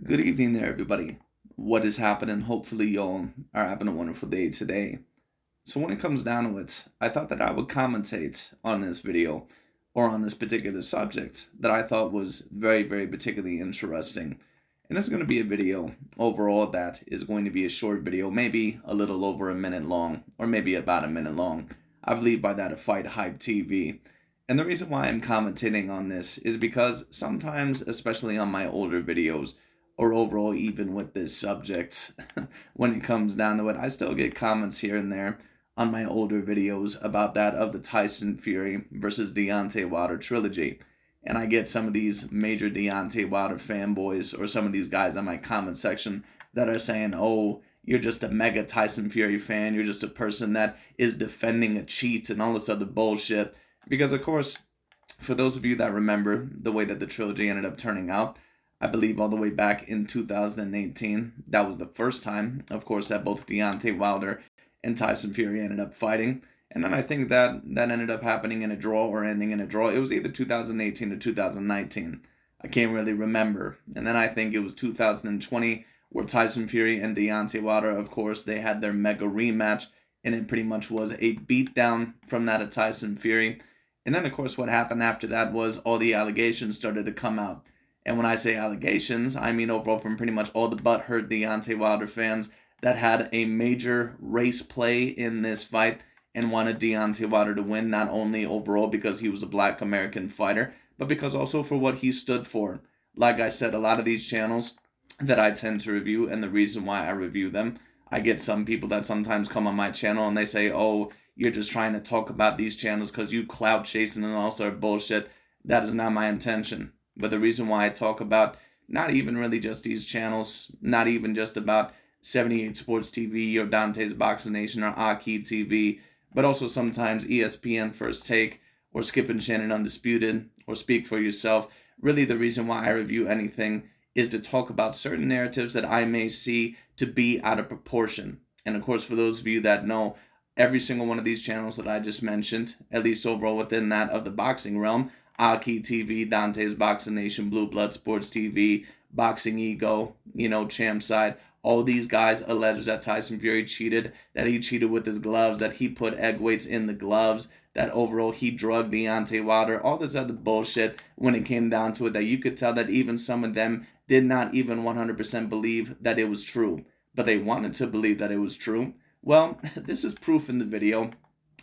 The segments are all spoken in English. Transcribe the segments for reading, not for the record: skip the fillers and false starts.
Good evening there, everybody. What is happening? Hopefully, y'all are having a wonderful day today. So, when it comes down to it, I thought that I would commentate on this video or on this particular subject that I thought was very, very particularly interesting. And this is going to be a video overall that is going to be a short video, maybe a little over a minute long, or maybe about a minute long. I believe by that a Fight Hype TV. And the reason why I'm commentating on this is because sometimes, especially on my older videos, or overall even with this subject, when it comes down to it, I still get comments here and there on my older videos about that of the Tyson Fury versus Deontay Wilder trilogy. And I get some of these major Deontay Wilder fanboys or some of these guys on my comment section that are saying, oh, you're just a mega Tyson Fury fan. You're just a person that is defending a cheat and all this other bullshit. Because, of course, for those of you that remember the way that the trilogy ended up turning out, I believe all the way back in 2018, that was the first time, of course, that both Deontay Wilder and Tyson Fury ended up fighting. And then I think that ended up happening in a draw or ending in a draw. It was either 2018 or 2019. I can't really remember. And then I think it was 2020 where Tyson Fury and Deontay Wilder, of course, they had their mega rematch. And it pretty much was a beatdown from that of Tyson Fury. And then, of course, what happened after that was all the allegations started to come out. And when I say allegations, I mean overall from pretty much all the butthurt Deontay Wilder fans that had a major race play in this fight and wanted Deontay Wilder to win, not only overall because he was a black American fighter, but because also for what he stood for. Like I said, a lot of these channels that I tend to review, and the reason why I review them, I get some people that sometimes come on my channel and they say, oh, you're just trying to talk about these channels because you clout chasing and all sort of bullshit. That is not my intention. But the reason why I talk about not even really just these channels, not even just about 78 Sports TV or Dante's Boxing Nation or Aki TV, but also sometimes ESPN First Take or Skip and Shannon Undisputed or Speak for Yourself. Really, the reason why I review anything is to talk about certain narratives that I may see to be out of proportion. And of course, for those of you that know, every single one of these channels that I just mentioned, at least overall within that of the boxing realm, Aki TV, Dante's Boxing Nation, Blue Blood Sports TV, Boxing Ego, Champ Side. All these guys allege that Tyson Fury cheated, that he cheated with his gloves, that he put egg weights in the gloves, that overall he drugged Deontay Wilder, all this other bullshit when it came down to it, that you could tell that even some of them did not even 100% believe that it was true, but they wanted to believe that it was true. Well, this is proof in the video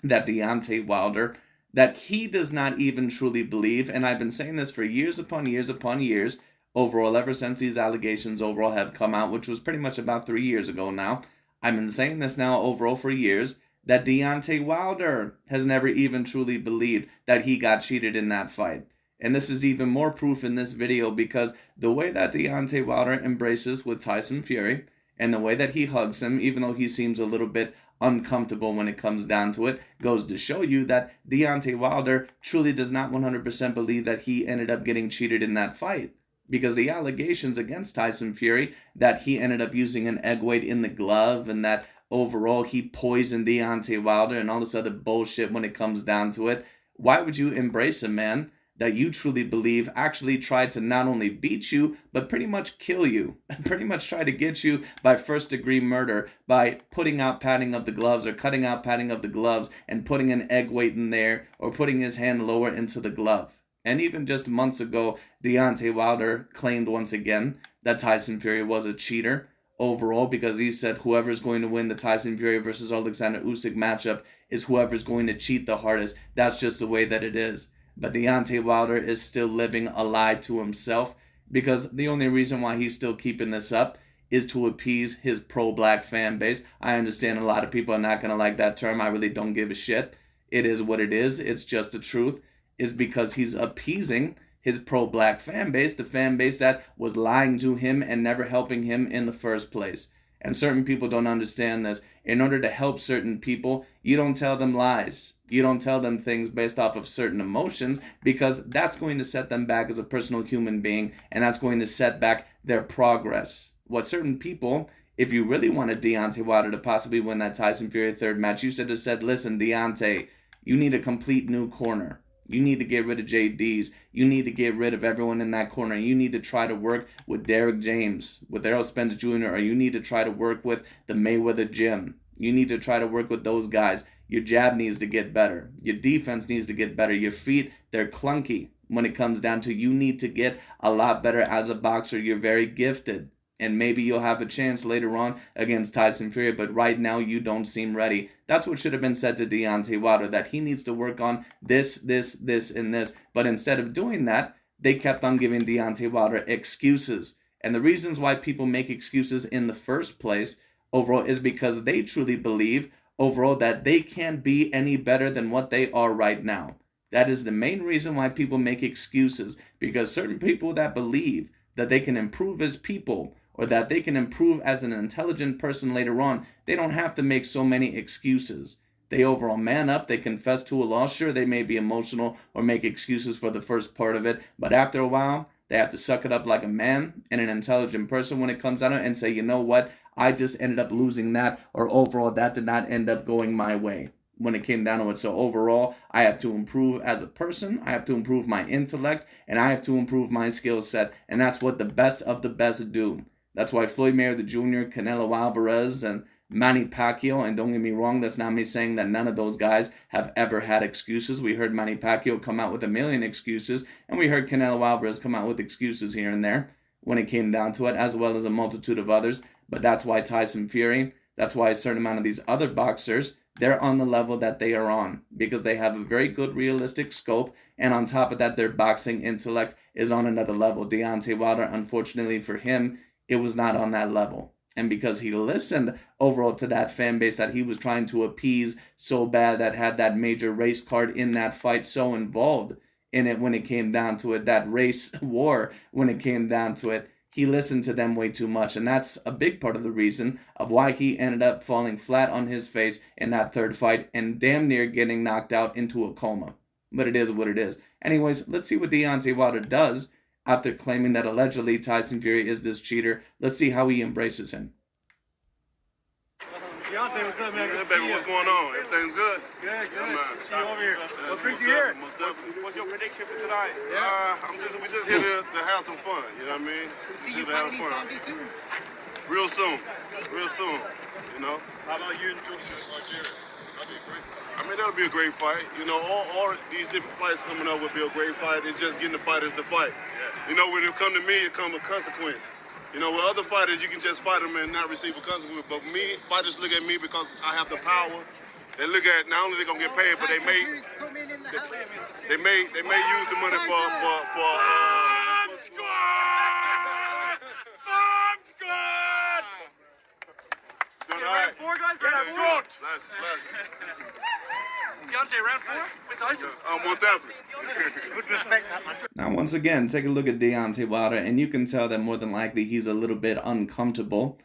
that Deontay Wilder, that he does not even truly believe, and I've been saying this for years upon years upon years, overall, ever since these allegations overall have come out, which was pretty much about 3 years ago now. I've been saying this now overall for years, that Deontay Wilder has never even truly believed that he got cheated in that fight. And this is even more proof in this video because the way that Deontay Wilder embraces with Tyson Fury and the way that he hugs him, even though he seems a little bit uncomfortable when it comes down to it, goes to show you that Deontay Wilder truly does not 100% believe that he ended up getting cheated in that fight. Because the allegations against Tyson Fury that he ended up using an egg weight in the glove and that overall he poisoned Deontay Wilder and all this other bullshit when it comes down to it, why would you embrace a man that you truly believe actually tried to not only beat you, but pretty much kill you, pretty much try to get you by first degree murder by putting out padding of the gloves or cutting out padding of the gloves and putting an egg weight in there or putting his hand lower into the glove? And even just months ago, Deontay Wilder claimed once again that Tyson Fury was a cheater overall because he said whoever's going to win the Tyson Fury versus Alexander Usyk matchup is whoever's going to cheat the hardest. That's just the way that it is. But Deontay Wilder is still living a lie to himself because the only reason why he's still keeping this up is to appease his pro-black fan base. I understand a lot of people are not going to like that term. I really don't give a shit. It is what it is. It's just the truth. Is because he's appeasing his pro-black fan base, the fan base that was lying to him and never helping him in the first place. And certain people don't understand this. In order to help certain people, you don't tell them lies. You don't tell them things based off of certain emotions because that's going to set them back as a personal human being and that's going to set back their progress. What certain people, if you really wanted Deontay Wilder to possibly win that Tyson Fury third match, you should have said, listen, Deontay, you need a complete new corner. You need to get rid of JDs. You need to get rid of everyone in that corner. You need to try to work with Derrick James, with Errol Spence Jr., or you need to try to work with the Mayweather Gym. You need to try to work with those guys. Your jab needs to get better. Your defense needs to get better. Your feet, they're clunky when it comes down to you need to get a lot better as a boxer. You're very gifted. And maybe you'll have a chance later on against Tyson Fury, but right now you don't seem ready. That's what should have been said to Deontay Wilder, that he needs to work on this, and this. But instead of doing that, they kept on giving Deontay Wilder excuses. And the reasons why people make excuses in the first place overall is because they truly believe overall that they can't be any better than what they are right now. That is the main reason why people make excuses, because certain people that believe that they can improve as people, or that they can improve as an intelligent person later on, they don't have to make so many excuses. They overall man up, they confess to a loss. Sure, they may be emotional or make excuses for the first part of it, but after a while, they have to suck it up like a man and an intelligent person when it comes out and say, you know what, I just ended up losing that, or overall, that did not end up going my way when it came down to it. So overall, I have to improve as a person, I have to improve my intellect, and I have to improve my skill set, and that's what the best of the best do. That's why Floyd Mayweather Jr., Canelo Alvarez, and Manny Pacquiao, and don't get me wrong, that's not me saying that none of those guys have ever had excuses. We heard Manny Pacquiao come out with a million excuses, and we heard Canelo Alvarez come out with excuses here and there when it came down to it, as well as a multitude of others. But that's why Tyson Fury, that's why a certain amount of these other boxers, they're on the level that they are on, because they have a very good realistic scope, and on top of that, their boxing intellect is on another level. Deontay Wilder, unfortunately for him, it was not on that level. And because he listened overall to that fan base that he was trying to appease so bad, that had that major race card in that fight so involved in it when it came down to it, that race war when it came down to it, he listened to them way too much. And that's a big part of the reason of why he ended up falling flat on his face in that third fight and damn near getting knocked out into a coma. But it is what it is. Anyways, let's see what Deontay Wilder does after claiming that allegedly Tyson Fury is this cheater. Let's see how he embraces him. Deontay, what's up, man? Hey, baby, what's going on? Everything's good? Good, good. Yeah, see you over here. What brings you here? What's your prediction for tonight? We just here to have some fun, you know what I mean? We'll see you fighting Saudi soon? Real soon, you know? How about you and Joshua Nigeria? That'd be great. I mean, that'll be a great fight. You know, all these different fights coming up would be a great fight. It's just getting the fighters to fight. Yeah. You know, when it come to me, it comes with consequence. You know, with other fighters, you can just fight them and not receive a consequence. But me, fighters look at me because I have the power. They look at not only they're gonna get paid, but they may use the money for squad. Bomb squad. Round 4, guys. Round 4. Bless. Deontay, round 4 with Tyson. Most definitely. Good respect. Now, once again, take a look at Deontay Wilder, and you can tell that more than likely he's a little bit uncomfortable.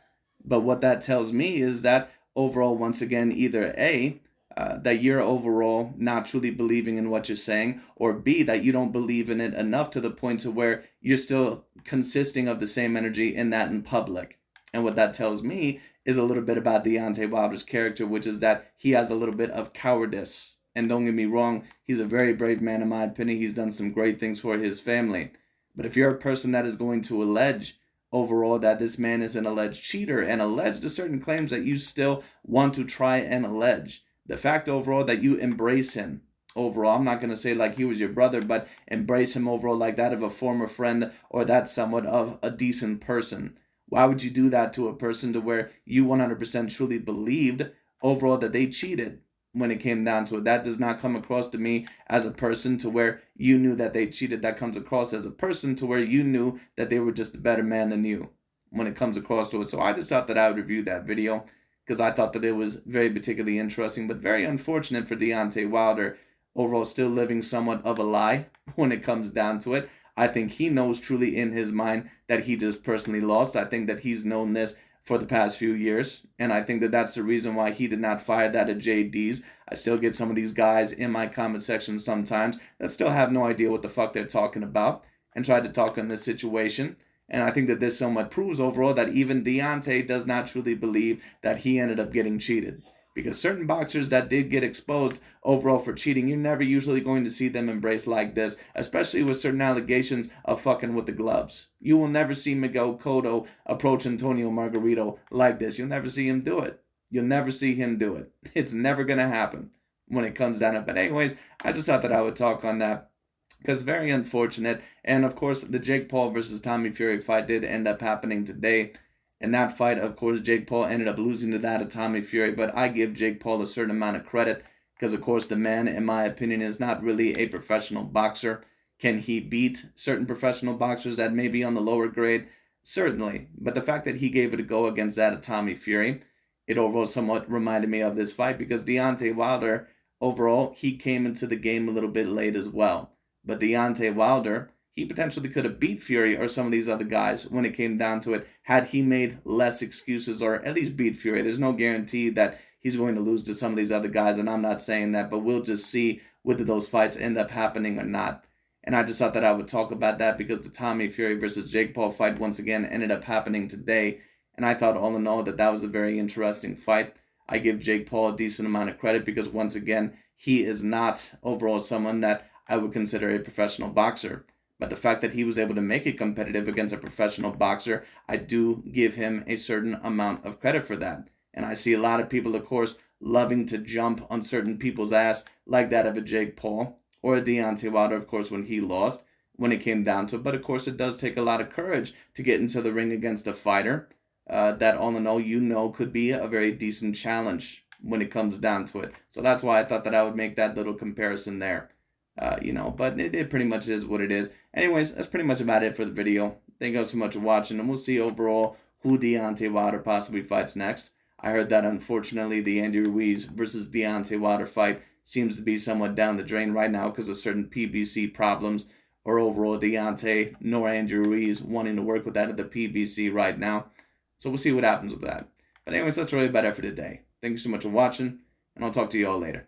But what that tells me is that overall, once again, either A, that you're overall not truly believing in what you're saying, or B, that you don't believe in it enough to the point to where you're still consisting of the same energy in that in public. And what that tells me is a little bit about Deontay Wilder's character, which is that he has a little bit of cowardice. And don't get me wrong, he's a very brave man in my opinion. He's done some great things for his family. But if you're a person that is going to allege overall that this man is an alleged cheater and allege the certain claims that you still want to try and allege, the fact overall that you embrace him overall, I'm not going to say like he was your brother, but embrace him overall like that of a former friend or that somewhat of a decent person. Why would you do that to a person to where you 100% truly believed overall that they cheated when it came down to it? That does not come across to me as a person to where you knew that they cheated. That comes across as a person to where you knew that they were just a better man than you when it comes across to it. So I just thought that I would review that video because I thought that it was very particularly interesting, but very unfortunate for Deontay Wilder overall still living somewhat of a lie when it comes down to it. I think he knows truly in his mind that he just personally lost. I think that he's known this for the past few years, and I think that that's the reason why he did not fire that at JD's. I still get some of these guys in my comment section sometimes that still have no idea what the fuck they're talking about and try to talk on this situation. And I think that this somewhat proves overall that even Deontay does not truly believe that he ended up getting cheated. Because certain boxers that did get exposed overall for cheating, you're never usually going to see them embrace like this, especially with certain allegations of fucking with the gloves. You will never see Miguel Cotto approach Antonio Margarito like this. You'll never see him do it. You'll never see him do it. It's never going to happen when it comes down to it. But anyways, I just thought that I would talk on that because very unfortunate. And of course, the Jake Paul versus Tommy Fury fight did end up happening today. In that fight, of course, Jake Paul ended up losing to that of Tommy Fury, but I give Jake Paul a certain amount of credit because, of course, the man, in my opinion, is not really a professional boxer. Can he beat certain professional boxers that may be on the lower grade? Certainly, but the fact that he gave it a go against that of Tommy Fury, it overall somewhat reminded me of this fight because Deontay Wilder, overall, he came into the game a little bit late as well. But Deontay Wilder, he potentially could have beat Fury or some of these other guys when it came down to it, had he made less excuses or at least beat Fury. There's no guarantee that he's going to lose to some of these other guys, and I'm not saying that, but we'll just see whether those fights end up happening or not. And I just thought that I would talk about that because the Tommy Fury versus Jake Paul fight once again ended up happening today, and I thought all in all that that was a very interesting fight. I give Jake Paul a decent amount of credit because once again, he is not overall someone that I would consider a professional boxer. But the fact that he was able to make it competitive against a professional boxer, I do give him a certain amount of credit for that. And I see a lot of people, of course, loving to jump on certain people's ass, like that of a Jake Paul or a Deontay Wilder, of course, when he lost, when it came down to it. But of course, it does take a lot of courage to get into the ring against a fighter that, all in all, you know could be a very decent challenge when it comes down to it. So that's why I thought that I would make that little comparison there. But it pretty much is what it is. Anyways, that's pretty much about it for the video. Thank you guys so much for watching, and we'll see overall who Deontay Wilder possibly fights next. I heard that, unfortunately, the Andy Ruiz versus Deontay Wilder fight seems to be somewhat down the drain right now because of certain PBC problems, or overall Deontay nor Andy Ruiz wanting to work with that at the PBC right now. So we'll see what happens with that. But anyways, that's really about it for today. Thank you so much for watching, and I'll talk to you all later.